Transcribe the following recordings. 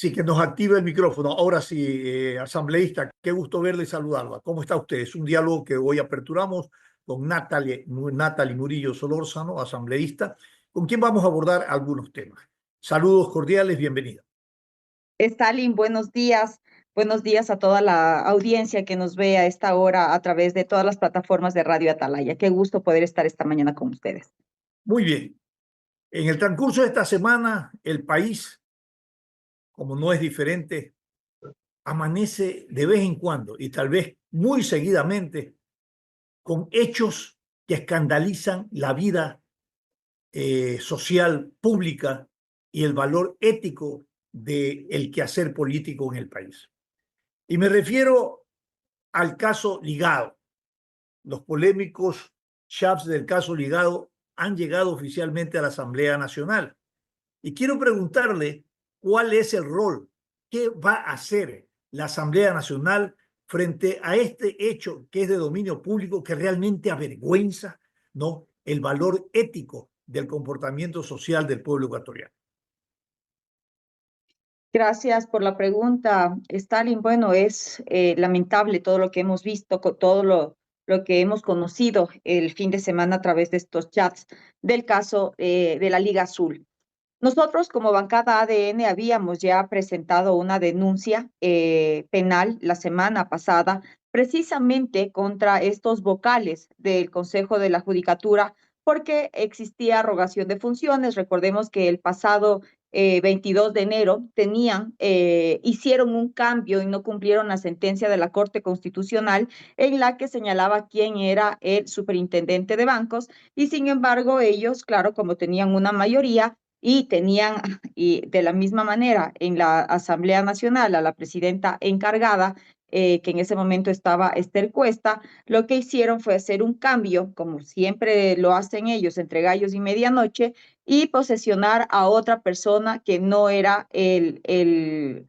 Sí, que nos active el micrófono. Ahora sí, asambleísta, qué gusto verle y saludarla. ¿Cómo está usted? Es un diálogo que hoy aperturamos con Natalie Murillo Solórzano, asambleísta, con quien vamos a abordar algunos temas. Saludos cordiales, bienvenida. Stalin, buenos días. Buenos días a toda la audiencia que nos ve a esta hora a través de todas las plataformas de Radio Atalaya. Qué gusto poder estar esta mañana con ustedes. Muy bien. En el transcurso de esta semana, el país, como no es diferente, amanece de vez en cuando y tal vez muy seguidamente con hechos que escandalizan la vida social, pública y el valor ético del quehacer político en el país. Y me refiero al caso Ligado. Los polémicos chats del caso Ligado han llegado oficialmente a la Asamblea Nacional. Y quiero preguntarle cuál es el rol, qué va a hacer la Asamblea Nacional frente a este hecho que es de dominio público, que realmente avergüenza, ¿no?, el valor ético del comportamiento social del pueblo ecuatoriano. Gracias por la pregunta, Stalin. Bueno, es lamentable todo lo que hemos visto, todo lo que hemos conocido el fin de semana a través de estos chats del caso de la Liga Azul. Nosotros como bancada ADN habíamos ya presentado una denuncia penal la semana pasada precisamente contra estos vocales del Consejo de la Judicatura porque existía arrogación de funciones. Recordemos que el pasado 22 de enero hicieron un cambio y no cumplieron la sentencia de la Corte Constitucional en la que señalaba quién era el superintendente de bancos y sin embargo ellos, claro, como tenían una mayoría, y de la misma manera en la Asamblea Nacional a la presidenta encargada, que en ese momento estaba Esther Cuesta, lo que hicieron fue hacer un cambio, como siempre lo hacen ellos, entre gallos y medianoche, y posesionar a otra persona que no era el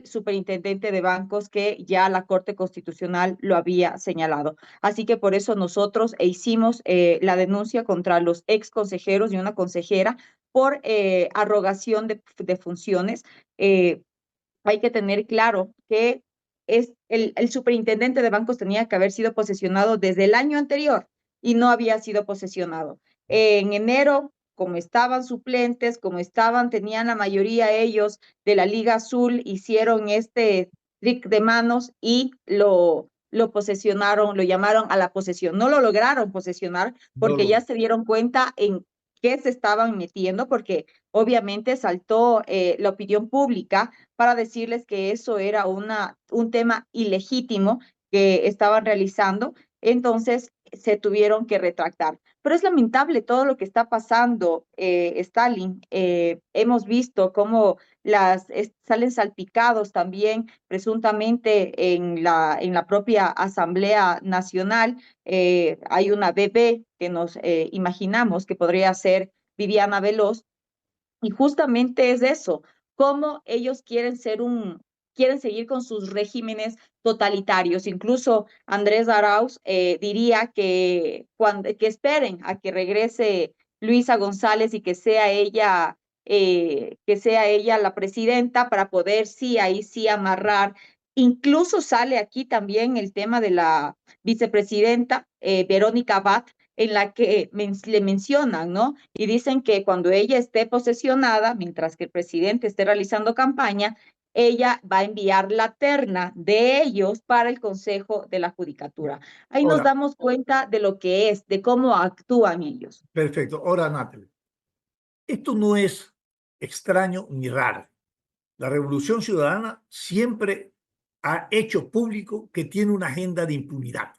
superintendente de bancos que ya la Corte Constitucional lo había señalado. Así que por eso nosotros hicimos la denuncia contra los ex consejeros y una consejera por arrogación de funciones. Hay que tener claro que el superintendente de bancos tenía que haber sido posesionado desde el año anterior y no había sido posesionado. En enero, como estaban suplentes, tenían la mayoría ellos de la Liga Azul, hicieron este trick de manos y lo posesionaron, lo llamaron a la posesión. No lo lograron posesionar No porque lo... ya se dieron cuenta en qué se estaban metiendo, porque obviamente saltó la opinión pública para decirles que eso era un tema ilegítimo que estaban realizando, entonces se tuvieron que retractar. Pero es lamentable todo lo que está pasando, Stalin. Hemos visto cómo salen salpicados también presuntamente en la propia Asamblea Nacional. Hay una bebé que nos imaginamos que podría ser Viviana Veloz, y justamente es eso, cómo ellos quieren seguir con sus regímenes totalitarios. Incluso Andrés Arauz diría que esperen a que regrese Luisa González y que sea ella la presidenta para poder sí, ahí sí amarrar. Incluso sale aquí también el tema de la vicepresidenta Verónica Abad, en la que le mencionan, ¿no? Y dicen que cuando ella esté posesionada, mientras que el presidente esté realizando campaña, ella va a enviar la terna de ellos para el Consejo de la Judicatura. Ahí nos Ahora, damos cuenta de lo que es, de cómo actúan ellos. perfecto. Ahora, Natalie, esto no es extraño ni raro. La Revolución Ciudadana siempre ha hecho público que tiene una agenda de impunidad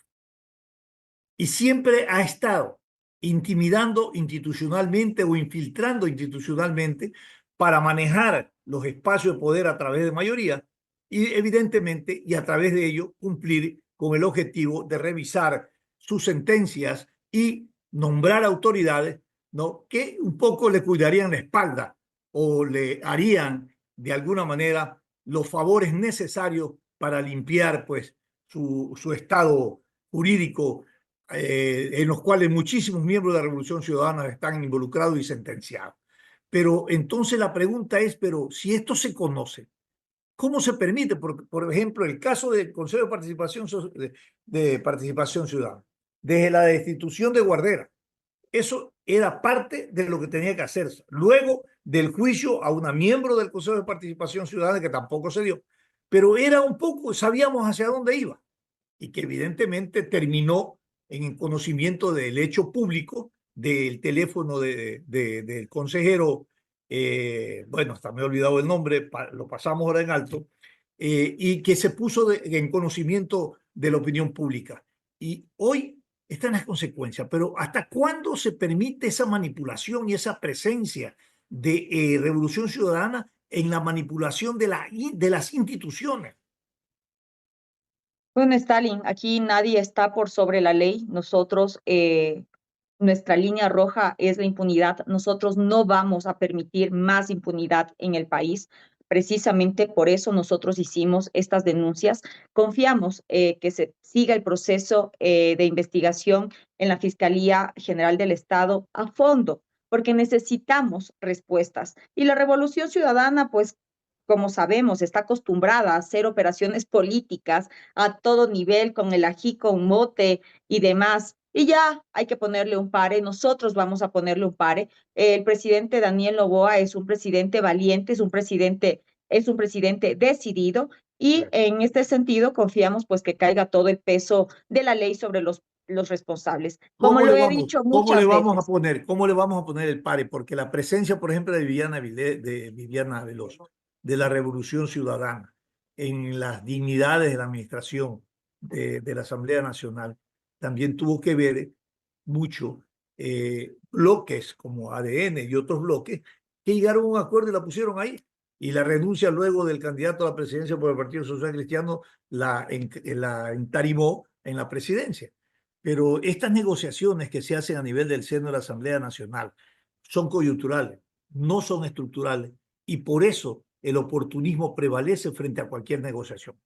y siempre ha estado intimidando institucionalmente o infiltrando institucionalmente para manejar los espacios de poder a través de mayoría y evidentemente y a través de ello cumplir con el objetivo de revisar sus sentencias y nombrar autoridades, ¿no?, que un poco le cuidarían la espalda o le harían de alguna manera los favores necesarios para limpiar pues su estado jurídico, en los cuales muchísimos miembros de la Revolución Ciudadana están involucrados y sentenciados. Pero entonces la pregunta es, pero si esto se conoce, ¿Cómo se permite? Por ejemplo, el caso del Consejo de Participación, de Participación Ciudadana, desde la destitución de Guardera. Eso era parte de lo que tenía que hacerse. Luego del juicio a una miembro del Consejo de Participación Ciudadana, que tampoco se dio, pero era un poco, sabíamos hacia dónde iba y que evidentemente terminó en el conocimiento del hecho público del teléfono del consejero, bueno, hasta me he olvidado el nombre, lo pasamos ahora en alto, y que se puso en conocimiento de la opinión pública. Y hoy están las consecuencias, pero ¿hasta cuándo se permite esa manipulación y esa presencia de Revolución Ciudadana en la manipulación de las instituciones? Bueno, Stalin, aquí nadie está por sobre la ley. Nosotros, nuestra línea roja es la impunidad. Nosotros no vamos a permitir más impunidad en el país. Precisamente por eso nosotros hicimos estas denuncias. Confiamos que se siga el proceso de investigación en la Fiscalía General del Estado a fondo, porque necesitamos respuestas. Y la Revolución Ciudadana, pues, como sabemos, está acostumbrada a hacer operaciones políticas a todo nivel con el ají con mote y demás. Y ya hay que ponerle un pare, nosotros vamos a ponerle un pare. El presidente Daniel Noboa es un presidente valiente, es un presidente decidido y en este sentido confiamos pues que caiga todo el peso de la ley sobre los responsables. Como lo he dicho muchas veces. Cómo le vamos a poner el pare? Porque la presencia, por ejemplo, de Viviana Veloz, de la Revolución Ciudadana, en las dignidades de la administración de la Asamblea Nacional, también tuvo que ver mucho bloques como ADN y otros bloques que llegaron a un acuerdo y la pusieron ahí. Y la renuncia luego del candidato a la presidencia por el Partido Social Cristiano la entarimó en la presidencia. Pero estas negociaciones que se hacen a nivel del seno de la Asamblea Nacional son coyunturales, no son estructurales, y por eso el oportunismo prevalece frente a cualquier negociación.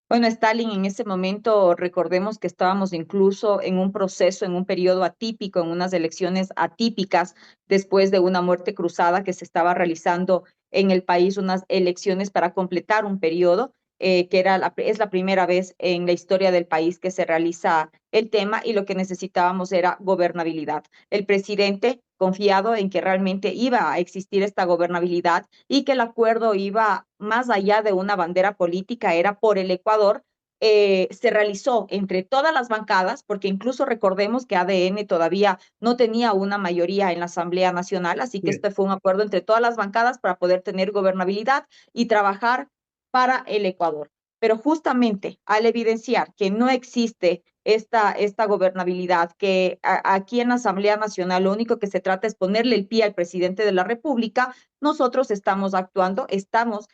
Bueno, Stalin, en ese momento recordemos que estábamos incluso en un proceso, en un periodo atípico, en unas elecciones atípicas, después de una muerte cruzada que se estaba realizando en el país, unas elecciones para completar un periodo, que es la primera vez en la historia del país que se realiza el tema y lo que necesitábamos era gobernabilidad. El presidente, confiado en que realmente iba a existir esta gobernabilidad y que el acuerdo iba más allá de una bandera política, era por el Ecuador, se realizó entre todas las bancadas, porque incluso recordemos que ADN todavía no tenía una mayoría en la Asamblea Nacional, así que Bien. este fue un acuerdo entre todas las bancadas para poder tener gobernabilidad y trabajar para el Ecuador. Pero justamente al evidenciar que no existe esta gobernabilidad, que aquí en la Asamblea Nacional lo único que se trata es ponerle el pie al presidente de la República, nosotros estamos actuando, estamos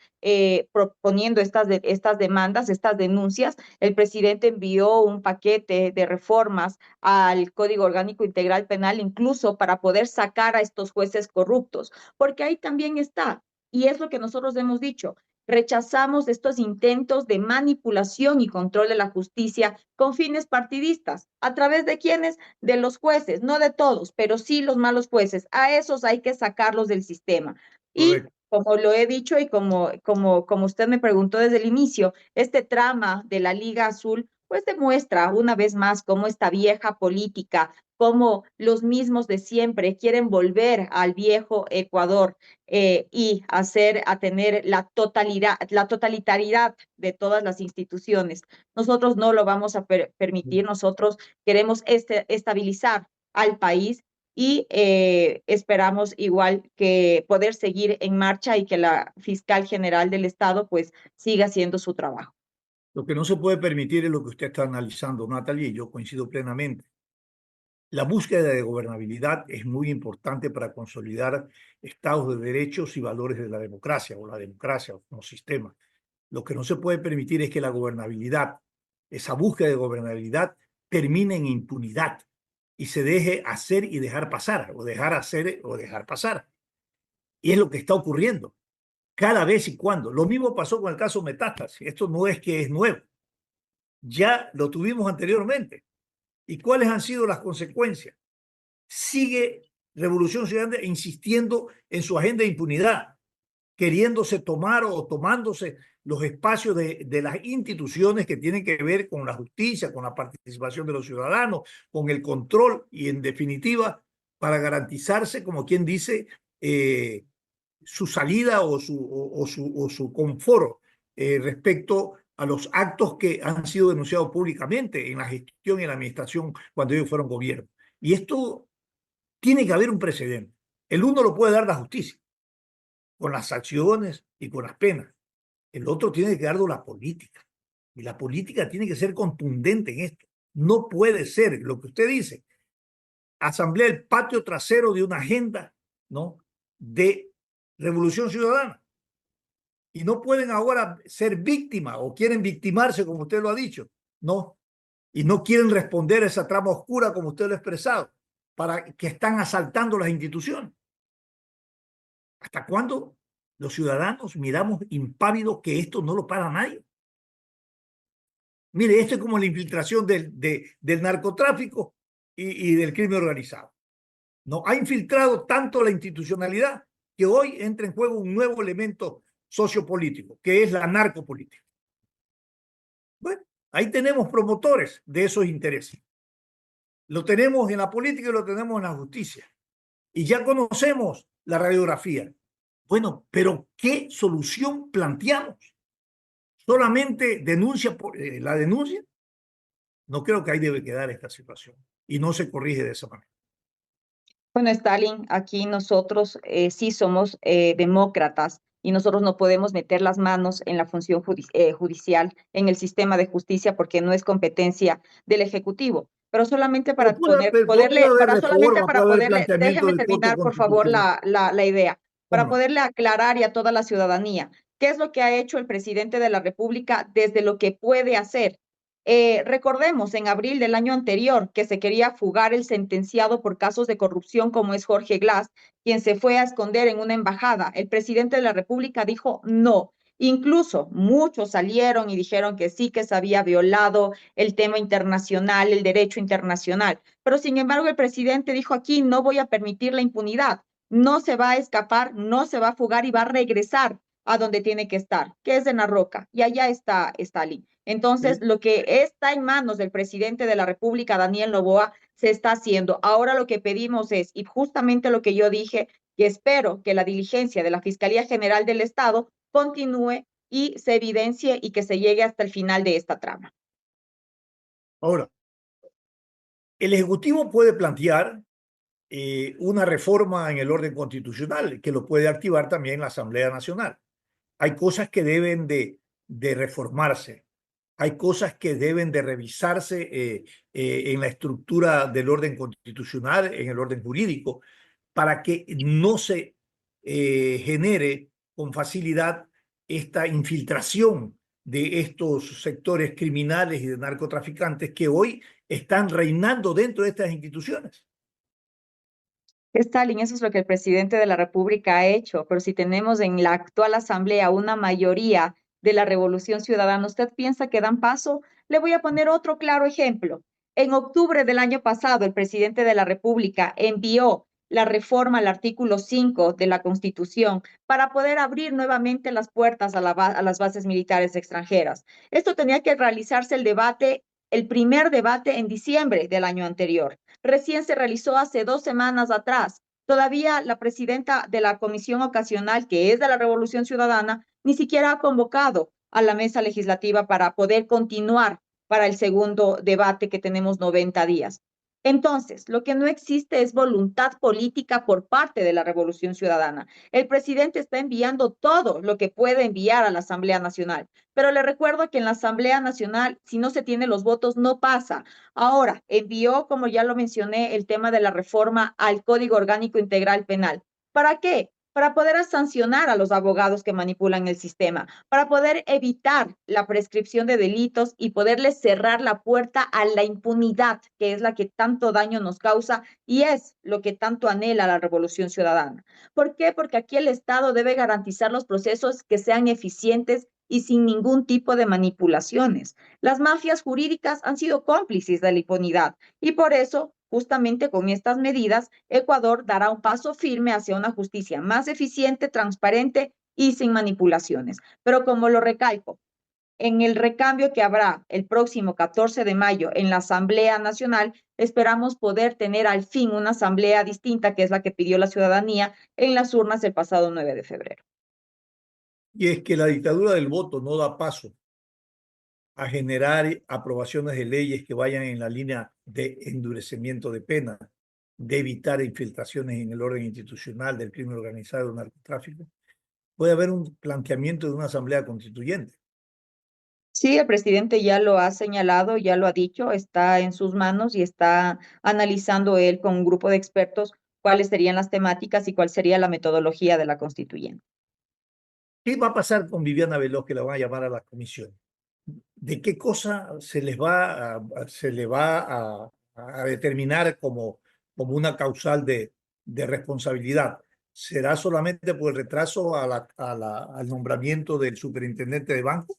proponiendo estas demandas, estas denuncias. El presidente envió un paquete de reformas al Código Orgánico Integral Penal, incluso para poder sacar a estos jueces corruptos, porque ahí también está, y es lo que nosotros hemos dicho, rechazamos estos intentos de manipulación y control de la justicia con fines partidistas. ¿A través de quiénes? De los jueces, no de todos, pero sí los malos jueces. A esos hay que sacarlos del sistema. Y Correcto. como lo he dicho y como usted me preguntó desde el inicio, este trama de la Liga Azul pues demuestra una vez más cómo esta vieja política, cómo los mismos de siempre quieren volver al viejo Ecuador y a tener la totalitaridad de todas las instituciones. Nosotros no lo vamos a permitir, nosotros queremos estabilizar al país y esperamos igual que poder seguir en marcha y que la fiscal general del Estado pues siga haciendo su trabajo. Lo que no se puede permitir es lo que usted está analizando, Natalia, y yo coincido plenamente. La búsqueda de gobernabilidad es muy importante para consolidar estados de derechos y valores de la democracia o la democracia como sistema. Lo que no se puede permitir es que la gobernabilidad, esa búsqueda de gobernabilidad, termine en impunidad y se deje hacer y dejar pasar, o dejar hacer o dejar pasar. Y es lo que está ocurriendo cada vez y cuando. Lo mismo pasó con el caso Metástasis. Esto no es que es nuevo. Ya lo tuvimos anteriormente. ¿Y cuáles han sido las consecuencias? Sigue Revolución Ciudadana insistiendo en su agenda de impunidad. queriéndose tomar o tomándose los espacios de las instituciones que tienen que ver con la justicia, con la participación de los ciudadanos, con el control y, en definitiva, para garantizarse, como quien dice, su salida o su confort respecto a los actos que han sido denunciados públicamente en la gestión y en la administración cuando ellos fueron gobierno. Y esto tiene que haber un precedente. El uno lo puede dar la justicia, con las acciones y con las penas. El otro tiene que darlo la política. Y la política tiene que ser contundente en esto. No puede ser lo que usted dice, asamblea el patio trasero de una agenda, ¿no?, de revolución ciudadana. Y no pueden ahora ser víctimas o quieren victimarse, como usted lo ha dicho, ¿no? Y no quieren responder a esa trama oscura, como usted lo ha expresado, para que están asaltando las instituciones. ¿Hasta cuándo los ciudadanos miramos impávidos que esto no lo para nadie? Mire, esto es como la infiltración del narcotráfico y del crimen organizado. No ha infiltrado tanto la institucionalidad que hoy entra en juego un nuevo elemento sociopolítico, que es la narcopolítica. Bueno, ahí tenemos promotores de esos intereses. Lo tenemos en la política y lo tenemos en la justicia. Y ya conocemos la radiografía. Bueno, pero ¿qué solución planteamos? ¿Solamente denuncia por la denuncia? No creo que ahí debe quedar esta situación y no se corrige de esa manera. Bueno, Stalin, aquí nosotros sí somos demócratas y nosotros no podemos meter las manos en la función judicial, en el sistema de justicia, porque no es competencia del Ejecutivo. Pero solamente Pero para poder, puede poderle, haber para solamente reforma, para puede haber poderle, planteamiento déjeme del Corte terminar, por favor, Constitucional. la idea, ¿Cómo para no? poderle aclarar y a toda la ciudadanía qué es lo que ha hecho el presidente de la República desde lo que puede hacer. Recordemos en abril del año anterior que se quería fugar el sentenciado por casos de corrupción como es Jorge Glass, quien se fue a esconder en una embajada. El presidente de la República dijo no. Incluso muchos salieron y dijeron que sí, que se había violado el tema internacional, el derecho internacional. Pero sin embargo, el presidente dijo aquí no voy a permitir la impunidad. No se va a escapar, no se va a fugar y va a regresar a donde tiene que estar, que es en la Roca. Y allá está Stalin. Entonces, Sí. lo que está en manos del presidente de la República, Daniel Noboa, se está haciendo. Ahora lo que pedimos es, y justamente lo que yo dije, que espero que la diligencia de la Fiscalía General del Estado continúe y se evidencie y que se llegue hasta el final de esta trama. Ahora, el Ejecutivo puede plantear una reforma en el orden constitucional, que lo puede activar también la Asamblea Nacional. Hay cosas que deben de reformarse, hay cosas que deben de revisarse en la estructura del orden constitucional, en el orden jurídico, para que no se genere con facilidad esta infiltración de estos sectores criminales y de narcotraficantes que hoy están reinando dentro de estas instituciones. Stalin, eso es lo que el presidente de la República ha hecho, pero si tenemos en la actual Asamblea una mayoría de la Revolución Ciudadana, ¿usted piensa que dan paso? Le voy a poner otro claro ejemplo. En octubre del año pasado, el presidente de la República envió la reforma al artículo 5 de la Constitución para poder abrir nuevamente las puertas a las bases militares extranjeras. Esto tenía que realizarse el debate, el primer debate en diciembre del año anterior. Recién se realizó hace 2 semanas atrás. Todavía la presidenta de la comisión ocasional, que es de la Revolución Ciudadana, ni siquiera ha convocado a la mesa legislativa para poder continuar para el segundo debate que tenemos 90 días. Entonces, lo que no existe es voluntad política por parte de la Revolución Ciudadana. El presidente está enviando todo lo que puede enviar a la Asamblea Nacional, pero le recuerdo que en la Asamblea Nacional, si no se tienen los votos, no pasa. Ahora, envió, como ya lo mencioné, el tema de la reforma al Código Orgánico Integral Penal. ¿Para qué? Para poder sancionar a los abogados que manipulan el sistema, para poder evitar la prescripción de delitos y poderles cerrar la puerta a la impunidad, que es la que tanto daño nos causa y es lo que tanto anhela la Revolución Ciudadana. ¿Por qué? Porque aquí el Estado debe garantizar los procesos que sean eficientes y sin ningún tipo de manipulaciones. Las mafias jurídicas han sido cómplices de la impunidad y por eso, justamente con estas medidas, Ecuador dará un paso firme hacia una justicia más eficiente, transparente y sin manipulaciones. Pero como lo recalco, en el recambio que habrá el próximo 14 de mayo en la Asamblea Nacional, esperamos poder tener al fin una asamblea distinta, que es la que pidió la ciudadanía en las urnas el pasado 9 de febrero. Y es que la dictadura del voto no da paso a generar aprobaciones de leyes que vayan en la línea de endurecimiento de penas, de evitar infiltraciones en el orden institucional del crimen organizado, del narcotráfico. Puede haber un planteamiento de una asamblea constituyente. Sí, el presidente ya lo ha señalado, ya lo ha dicho, está en sus manos y está analizando él con un grupo de expertos cuáles serían las temáticas y cuál sería la metodología de la constituyente. ¿Qué va a pasar con Viviana Veloz, que la van a llamar a la comisión? ¿De qué cosa se le va a determinar como una causal de responsabilidad? ¿Será solamente por el retraso al nombramiento del superintendente de banco?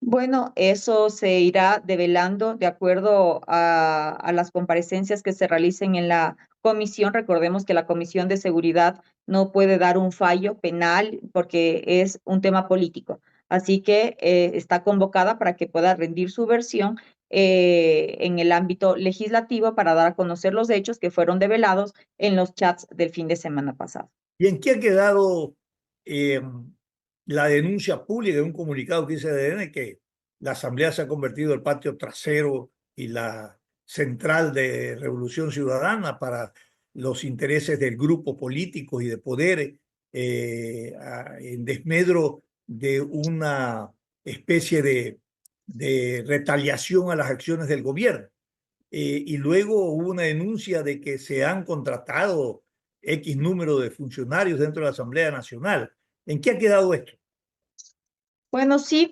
Bueno, eso se irá develando de acuerdo a las comparecencias que se realicen en la comisión. Recordemos que la Comisión de Seguridad no puede dar un fallo penal porque es un tema político. Así que está convocada para que pueda rendir su versión en el ámbito legislativo para dar a conocer los hechos que fueron develados en los chats del fin de semana pasado. ¿Y en qué ha quedado eh, la denuncia pública de un comunicado que dice ADN que la Asamblea se ha convertido en el patio trasero y la central de Revolución Ciudadana para los intereses del grupo político y de poder en desmedro de una especie de retaliación a las acciones del gobierno? Y luego hubo una denuncia de que se han contratado X número de funcionarios dentro de la Asamblea Nacional. ¿En qué ha quedado esto? Bueno, sí,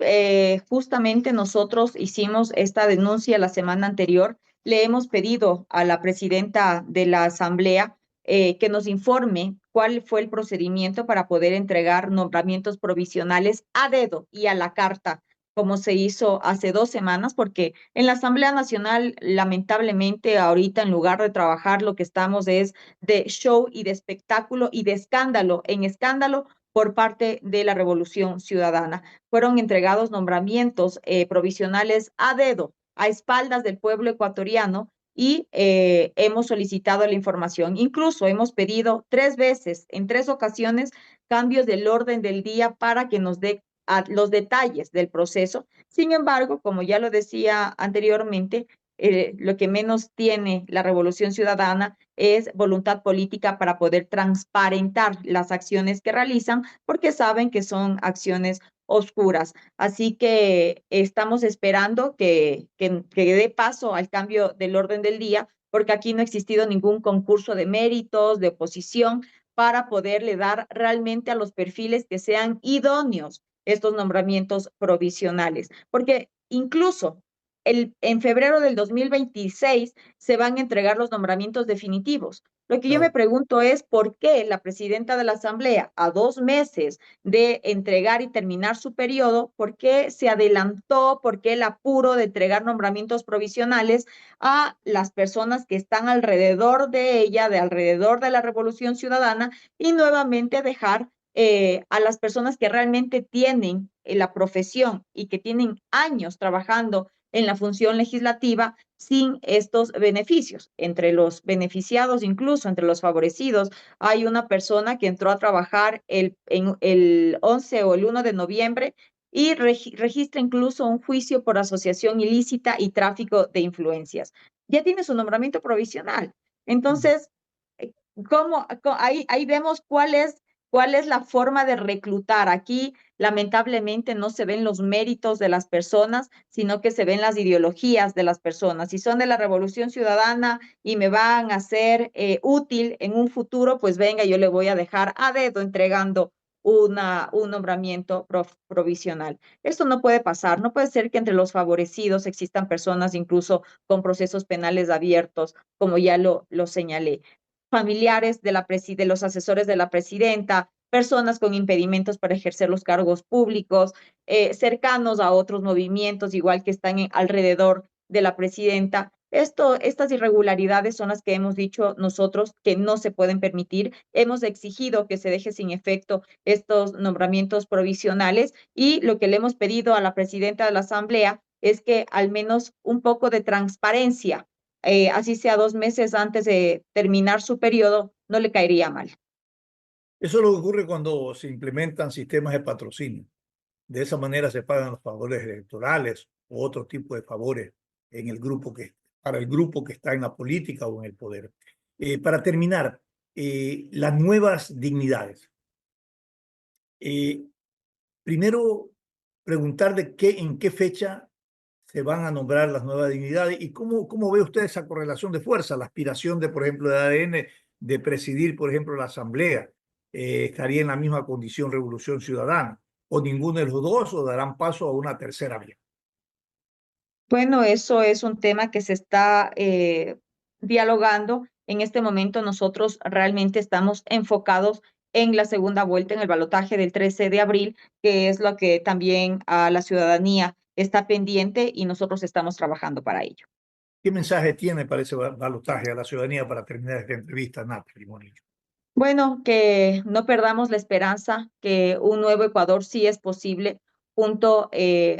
justamente nosotros hicimos esta denuncia la semana anterior. Le hemos pedido a la presidenta de la Asamblea que nos informe cuál fue el procedimiento para poder entregar nombramientos provisionales a dedo y a la carta, como se hizo hace 2 semanas, porque en la Asamblea Nacional, lamentablemente, ahorita en lugar de trabajar, lo que estamos es de show y de espectáculo y de escándalo en escándalo por parte de la Revolución Ciudadana. Fueron entregados nombramientos provisionales a dedo, a espaldas del pueblo ecuatoriano y hemos solicitado la información. Incluso hemos pedido 3 veces, en 3 ocasiones, cambios del orden del día para que nos dé los detalles del proceso. Sin embargo, como ya lo decía anteriormente, lo que menos tiene la Revolución Ciudadana es voluntad política para poder transparentar las acciones que realizan, porque saben que son acciones oscuras. Así que estamos esperando que dé paso al cambio del orden del día, porque aquí no ha existido ningún concurso de méritos, de oposición, para poderle dar realmente a los perfiles que sean idóneos estos nombramientos provisionales. Porque incluso en febrero del 2026 se van a entregar los nombramientos definitivos. Lo que yo me Claro. pregunto es por qué la presidenta de la Asamblea, a 2 meses de entregar y terminar su periodo, por qué se adelantó, por qué el apuro de entregar nombramientos provisionales a las personas que están alrededor de ella, de alrededor de la Revolución Ciudadana, y nuevamente dejar a las personas que realmente tienen la profesión y que tienen años trabajando en la función legislativa sin estos beneficios. Entre los beneficiados, incluso entre los favorecidos, hay una persona que entró a trabajar en el 11 o el 1 de noviembre y registra incluso un juicio por asociación ilícita y tráfico de influencias. Ya tiene su nombramiento provisional. Entonces, ahí vemos cuál es la forma de reclutar. Aquí, lamentablemente, no se ven los méritos de las personas, sino que se ven las ideologías de las personas. Si son de la Revolución Ciudadana y me van a ser útil en un futuro, pues venga, yo le voy a dejar a dedo entregando un nombramiento provisional. Esto no puede pasar, no puede ser que entre los favorecidos existan personas incluso con procesos penales abiertos, como ya lo señalé, familiares de los asesores de la presidenta, personas con impedimentos para ejercer los cargos públicos, cercanos a otros movimientos, igual que están alrededor de la presidenta, Estas irregularidades son las que hemos dicho nosotros que no se pueden permitir. Hemos exigido que se deje sin efecto estos nombramientos provisionales y lo que le hemos pedido a la presidenta de la Asamblea es que al menos un poco de transparencia, así sea 2 meses antes de terminar su periodo, no le caería mal. Eso es lo que ocurre cuando se implementan sistemas de patrocinio. De esa manera se pagan los favores electorales u otro tipo de favores en el grupo para el grupo que está en la política o en el poder. Para terminar, las nuevas dignidades. Eh, Primero, preguntar en qué fecha se van a nombrar las nuevas dignidades y cómo ve usted esa correlación de fuerza, la aspiración de, por ejemplo, de ADN de presidir, por ejemplo, la Asamblea. ¿Estaría en la misma condición Revolución Ciudadana? ¿O ninguno de los dos o darán paso a una tercera vía? Bueno, eso es un tema que se está dialogando. En este momento nosotros realmente estamos enfocados en la segunda vuelta, en el balotaje del 13 de abril, que es lo que también a la ciudadanía está pendiente y nosotros estamos trabajando para ello. ¿Qué mensaje tiene para ese balotaje a la ciudadanía para terminar esta entrevista, Natalie Monillo? Bueno, que no perdamos la esperanza que un nuevo Ecuador sí es posible, junto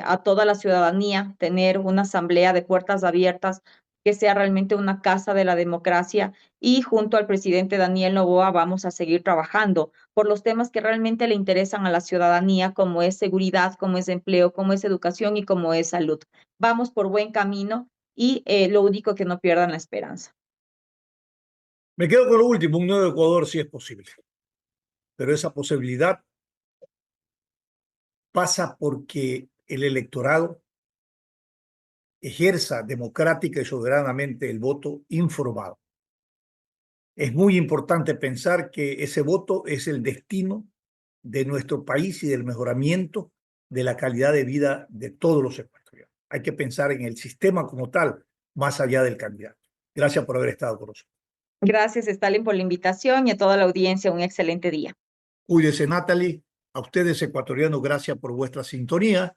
a toda la ciudadanía, tener una asamblea de puertas abiertas que sea realmente una casa de la democracia y junto al presidente Daniel Noboa vamos a seguir trabajando por los temas que realmente le interesan a la ciudadanía, como es seguridad, como es empleo, como es educación y como es salud. Vamos por buen camino y lo único que no pierdan la esperanza. Me quedo con lo último, un nuevo Ecuador sí es posible, pero esa posibilidad pasa porque el electorado ejerza democrática y soberanamente el voto informado. Es muy importante pensar que ese voto es el destino de nuestro país y del mejoramiento de la calidad de vida de todos los ecuatorianos. Hay que pensar en el sistema como tal, más allá del candidato. Gracias por haber estado con nosotros. Gracias, Stalin, por la invitación y a toda la audiencia. Un excelente día. Cuídese, Natalie. A ustedes, ecuatorianos, gracias por vuestra sintonía.